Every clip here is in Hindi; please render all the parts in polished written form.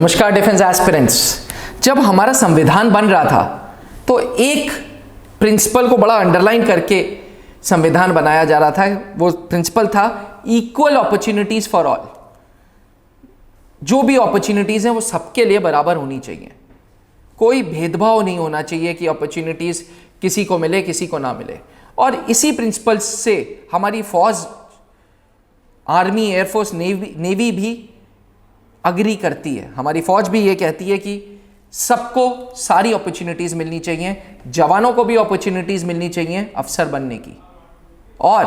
नमस्कार डिफेंस एस्पिरेंट्स। जब हमारा संविधान बन रहा था तो एक प्रिंसिपल को बड़ा अंडरलाइन करके संविधान बनाया जा रहा था। वो प्रिंसिपल था इक्वल अपॉर्चुनिटीज फॉर ऑल। जो भी अपॉर्चुनिटीज हैं वो सबके लिए बराबर होनी चाहिए, कोई भेदभाव नहीं होना चाहिए कि अपॉर्चुनिटीज किसी को मिले किसी को ना मिले। और इसी प्रिंसिपल से हमारी फौज, आर्मी, एयरफोर्स, नेवी भी अग्री करती है। हमारी फौज भी ये कहती है कि सबको सारी अपॉर्चुनिटीज मिलनी चाहिए, जवानों को भी अपॉर्चुनिटीज मिलनी चाहिए अफसर बनने की। और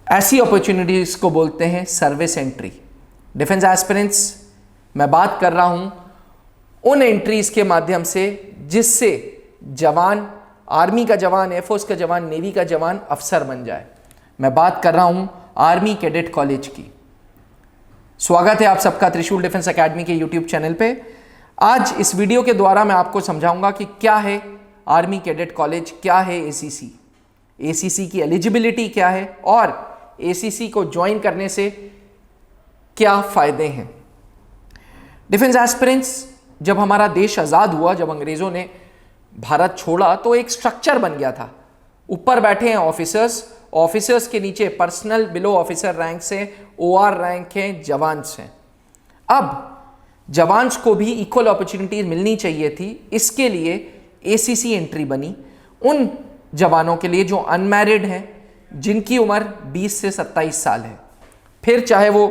ऐसी अपॉर्चुनिटीज को बोलते हैं सर्विस एंट्री। डिफेंस एस्पिरेंट्स, मैं बात कर रहा हूं उन एंट्रीज के माध्यम से जिससे जवान, आर्मी का जवान, एयरफोर्स का जवान, नेवी का जवान अफसर बन जाए। मैं बात कर रहा हूं आर्मी कैडेट कॉलेज की। स्वागत है आप सबका त्रिशूल डिफेंस एकेडमी के यूट्यूब चैनल पे। आज इस वीडियो के द्वारा मैं आपको समझाऊंगा कि क्या है आर्मी कैडेट कॉलेज, क्या है एसीसी, एसीसी की एलिजिबिलिटी क्या है और एसीसी को ज्वाइन करने से क्या फायदे हैं। डिफेंस एस्पिरेंट्स, जब हमारा देश आज़ाद हुआ, जब अंग्रेज़ों ने भारत छोड़ा तो एक स्ट्रक्चर बन गया था। ऊपर बैठे हैं ऑफिसर्स, ऑफिसर्स के नीचे पर्सनल बिलो ऑफिसर रैंक से ओआर रैंक हैं, जवान्स हैं। अब जवान्स को भी इक्वल अपॉर्चुनिटीज मिलनी चाहिए थी, इसके लिए एसीसी एंट्री बनी उन जवानों के लिए जो अनमैरिड हैं, जिनकी उम्र 20 से 27 साल है। फिर चाहे वो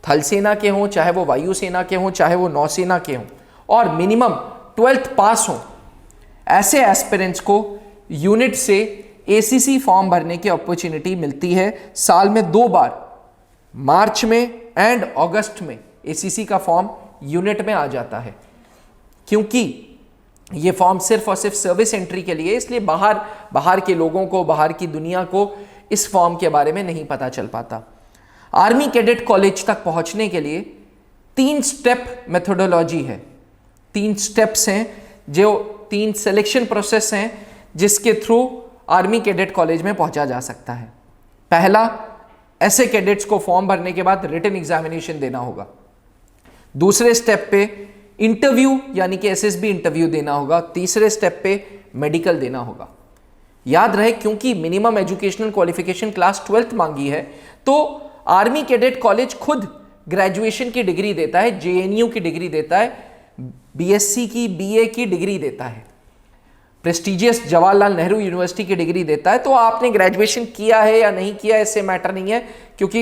थल सेना के हों, चाहे वो वायुसेना के हों, चाहे वो नौसेना के हों, और मिनिमम 12th पास हों। ऐसे एस्पिरेंट्स को यूनिट से एसीसी फॉर्म भरने की अपॉर्चुनिटी मिलती है साल में 2 बार, मार्च में एंड अगस्त में एसीसी का फॉर्म यूनिट में आ जाता है। क्योंकि ये फॉर्म सिर्फ और सिर्फ सर्विस एंट्री के लिए, इसलिए बाहर के लोगों को, बाहर की दुनिया को इस फॉर्म के बारे में नहीं पता चल पाता। आर्मी कैडेट कॉलेज तक पहुंचने के लिए 3 स्टेप मेथोडोलॉजी है, 3 स्टेप्स हैं, जो 3 सिलेक्शन प्रोसेस हैं जिसके थ्रू आर्मी कैडेट कॉलेज में पहुंचा जा सकता है। पहला, ऐसे कैडेट्स को फॉर्म भरने के बाद रिटन एग्जामिनेशन देना होगा। दूसरे स्टेप पे इंटरव्यू यानी कि एसएसबी इंटरव्यू देना होगा। तीसरे स्टेप पे मेडिकल देना होगा। याद रहे, क्योंकि minimum educational qualification class 12th मांगी है, तो आर्मी कैडेट कॉलेज खुद ग्रेजुएशन की डिग्री देता है, जेएनयू की डिग्री देता है, बीएससी की, बीए की डिग्री देता है, प्रेस्टिजियस जवाहरलाल नेहरू यूनिवर्सिटी की डिग्री देता है। तो आपने ग्रेजुएशन किया है या नहीं किया इससे मैटर नहीं है, क्योंकि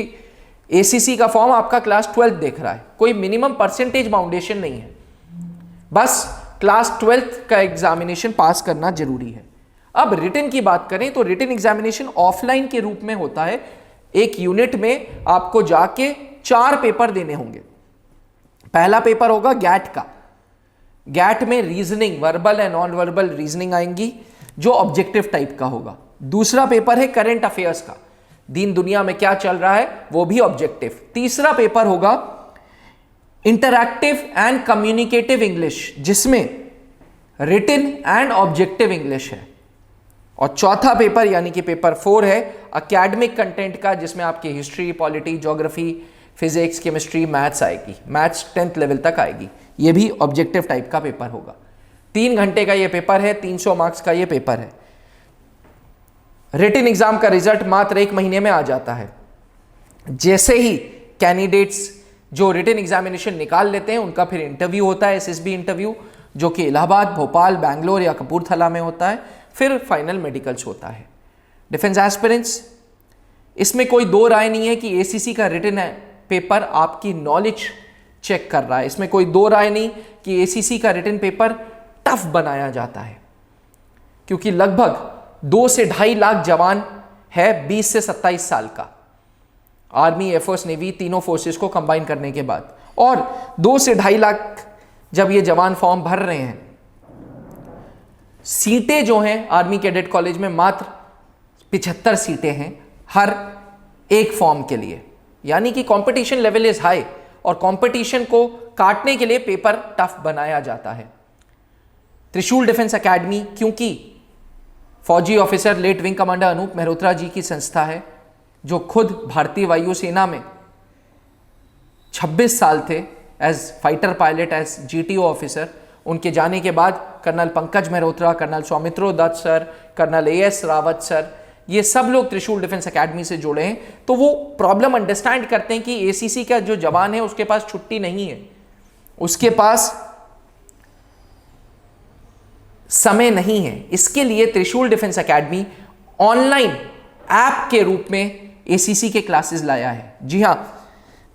एसीसी का फॉर्म आपका क्लास 12th देख रहा है। कोई मिनिमम परसेंटेज बाउंडेशन नहीं है, बस क्लास 12th का एग्जामिनेशन पास करना जरूरी है। अब रिटन की बात करें तो रिटन एग्जामिनेशन ऑफलाइन के रूप में होता है। एक यूनिट में आपको जाके 4 पेपर देने होंगे। पहला पेपर होगा गैट का। गैट में reasoning, verbal and non verbal reasoning आएंगी, जो ऑब्जेक्टिव टाइप का होगा। दूसरा पेपर है करंट अफेयर्स का, दीन दुनिया में क्या चल रहा है वो भी ऑब्जेक्टिव। तीसरा पेपर होगा इंटरैक्टिव एंड कम्युनिकेटिव इंग्लिश, जिसमें रिटन एंड ऑब्जेक्टिव इंग्लिश है। और चौथा पेपर यानी कि पेपर 4 है एकेडमिक कंटेंट का, जिसमें आपकी history, polity, geography, physics, chemistry, maths आएगी। मैथ्स 10th लेवल तक आएगी। ये भी ऑब्जेक्टिव टाइप का पेपर होगा। 3 घंटे का ये पेपर है, 300 मार्क्स का ये पेपर है। रिटन एग्जाम का रिजल्ट मात्र 1 महीने में आ जाता है। जैसे ही कैंडिडेट्स जो रिटन एग्जामिनेशन निकाल लेते हैं, उनका फिर इंटरव्यू होता है, एसएसबी इंटरव्यू, जो कि इलाहाबाद, भोपाल, बैंगलोर या कपूरथला में होता है। फिर फाइनल मेडिकल्स होता है। डिफेंस एस्पिरेंट्स, इसमें कोई दो राय नहीं है कि एसीसी का रिटन पेपर आपकी नॉलेज चेक कर रहा है। इसमें कोई दो राय नहीं कि एसीसी का रिटन पेपर टफ बनाया जाता है, क्योंकि लगभग 2 से 2.5 लाख जवान है 20 से 27 साल का, आर्मी, एयरफोर्स, नेवी, तीनों फोर्सेस को कंबाइन करने के बाद। और 2 से 2.5 लाख जब ये जवान फॉर्म भर रहे हैं, सीटें जो हैं आर्मी कैडेट कॉलेज में मात्र 75 सीटें हैं हर एक फॉर्म के लिए, यानी कि कंपटीशन लेवल इज हाई और कंपटीशन को काटने के लिए पेपर टफ बनाया जाता है। त्रिशूल डिफेंस एकेडमी, क्योंकि फौजी officer late wing commander Anup Mehrotra ji की संस्था है, जो खुद भारतीय वायुसेना में 26 साल थे, as fighter pilot, as GTO officer. उनके जाने के बाद colonel Pankaj Mehrotra, colonel Soumitro Dutt sir, colonel AS Rawat sir, ये सब लोग त्रिशूल डिफेंस एकेडमी से जुड़े हैं। तो वो प्रॉब्लम अंडरस्टैंड करते हैं कि ACC का जो जवान है उसके पास छुट्टी नहीं है, उसके पास समय नहीं है। इसके लिए त्रिशूल डिफेंस एकेडमी ऑनलाइन ऐप के रूप में ACC के क्लासेस लाया है। जी हां,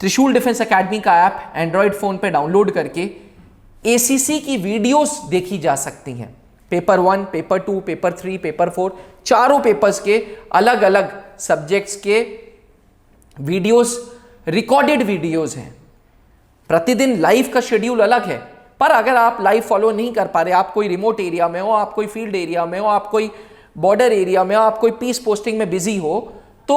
त्रिशूल डिफेंस एकेडमी का ऐप एंड्रॉयड फोन पे डाउनलोड करके ACC की वीडियोस देखी जा सकती हैं। पेपर 1, पेपर 2, पेपर 3, पेपर 4, चारों पेपर्स के अलग अलग सब्जेक्ट्स के वीडियोस, रिकॉर्डेड वीडियोस हैं। प्रतिदिन लाइव का शेड्यूल अलग है, पर अगर आप लाइव फॉलो नहीं कर पा रहे, आप कोई रिमोट एरिया में हो, आप कोई फील्ड एरिया में हो, आप कोई बॉर्डर एरिया में हो, आप कोई पीस पोस्टिंग में बिजी हो, तो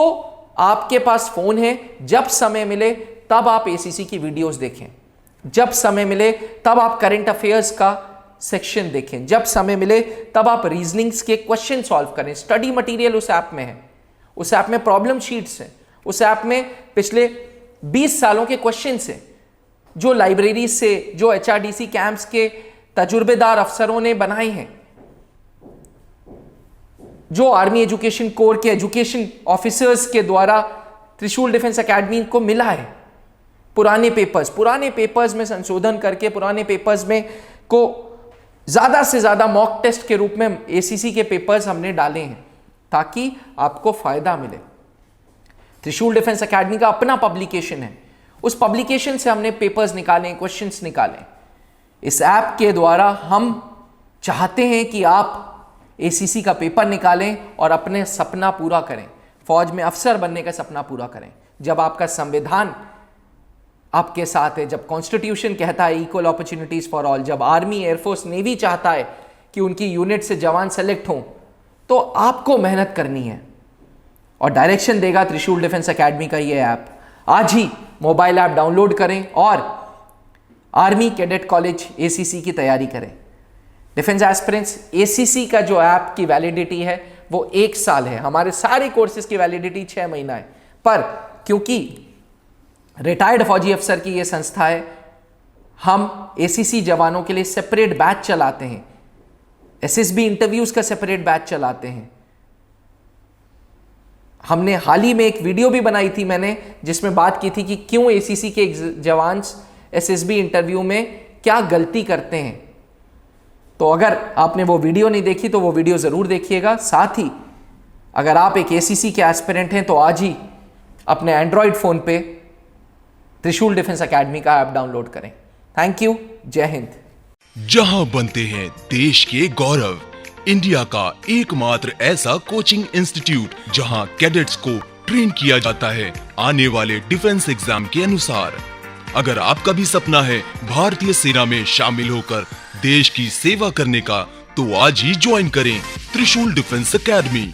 आपके पास फोन है, जब समय मिले तब आप ACC की वीडियोस देखें, जब समय मिले तब आप करंट अफेयर्स का सेक्शन देखें, जब समय मिले तब आप रीजनिंग्स के क्वेश्चन सॉल्व करें। स्टडी मटेरियल उस ऐप में है, उस ऐप में प्रॉब्लम शीट्स हैं, उस ऐप में पिछले 20 सालों के क्वेश्चंस हैं जो लाइब्रेरी से, जो HRDC कैंप्स के तजुर्बेदार अफसरों ने बनाए हैं, जो आर्मी एजुकेशन कोर के एजुकेशन ऑफिसर्स के द्वारा त्रिशूल डिफेंस एकेडमी को मिला है। पुराने पेपर्स में संशोधन करके पुराने पेपर्स में को ज्यादा से ज्यादा मॉक टेस्ट के रूप में ACC के पेपर्स हमने डाले हैं ताकि आपको फायदा मिले। त्रिशूल डिफेंस एकेडमी का अपना पब्लिकेशन है, उस पब्लिकेशन से हमने पेपर्स निकाले, क्वेश्चंस निकाले। इस ऐप के द्वारा हम चाहते हैं कि आप ACC का पेपर निकालें और अपने सपना पूरा करें, फौज में अफसर बनने का सपना पूरा करें। जब आपका संविधान आपके साथ है, जब कॉन्स्टिट्यूशन कहता है इक्वल अपॉर्चुनिटीज फॉर ऑल, जब आर्मी, एयरफोर्स, नेवी चाहता है कि उनकी यूनिट से जवान सेलेक्ट हों, तो आपको मेहनत करनी है। और डायरेक्शन देगा त्रिशूल डिफेंस एकेडमी का ये ऐप। आज ही मोबाइल ऐप डाउनलोड करें और आर्मी कैडेट कॉलेज ACC की तैयारी करें। डिफेंस एस्पिरेंट्स, ACC का जो ऐप की वैलिडिटी है वो 1 साल है। हमारे सारे कोर्सेज की वैलिडिटी 6 महीना है, पर क्योंकि रिटायर्ड फौजी अफसर की यह संस्था है, हम ACC जवानों के लिए सेपरेट बैच चलाते हैं, SSB इंटरव्यूज का सेपरेट बैच चलाते हैं। हमने हाल ही में एक वीडियो भी बनाई थी मैंने, जिसमें बात की थी कि क्यों ACC के जवान SSB इंटरव्यू में क्या गलती करते हैं। तो अगर आपने वो वीडियो नहीं देखी तो वो वीडियो जरूर देखिएगा। साथ ही अगर आप एक ACC के एस्पिरेंट हैं तो आज ही अपने एंड्रॉयड फोन पे त्रिशूल डिफेंस एकेडमी का ऐप डाउनलोड करें। थैंक यू, जय हिंद। जहां बनते हैं देश के गौरव, इंडिया का एकमात्र ऐसा कोचिंग इंस्टीट्यूट जहां कैडेट्स को ट्रेन किया जाता है आने वाले डिफेंस एग्जाम के अनुसार। अगर आपका भी सपना है भारतीय सेना में शामिल होकर देश की सेवा करने का, तो आज ही ज्वाइन करें त्रिशूल डिफेंस एकेडमी।